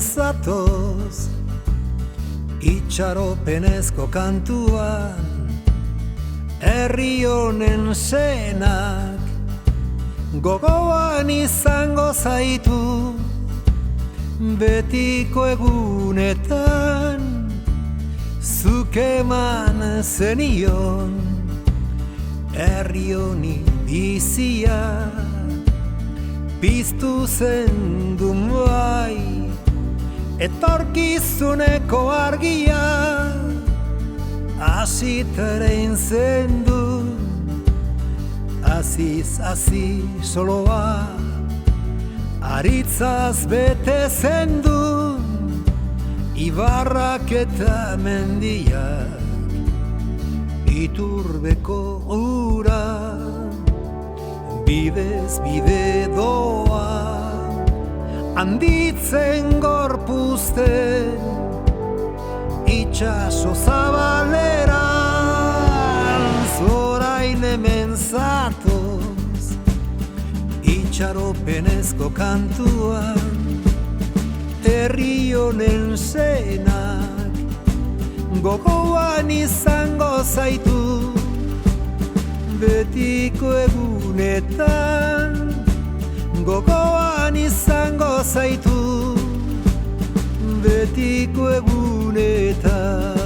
zatoz, itxaropenezko kantuan, herri honen senak gogoan izango zaitu, betiko egunetan zuk eman zenion herri honi bizia, piztu zendun bai etorkizuneko argia, asiterein zendun aziz azi soloa, aritzaz bete zendun ibarrak eta mendiak, iturbeko ura bidez bide doa, handitzen gorpuzten itxaso zabaleran, zorain hemen zatoz, itxaropenezko kantuan, herri honen senak gogoan izango zaitu, betiko egunetan gogoan izango zaitu, betiko egunetan.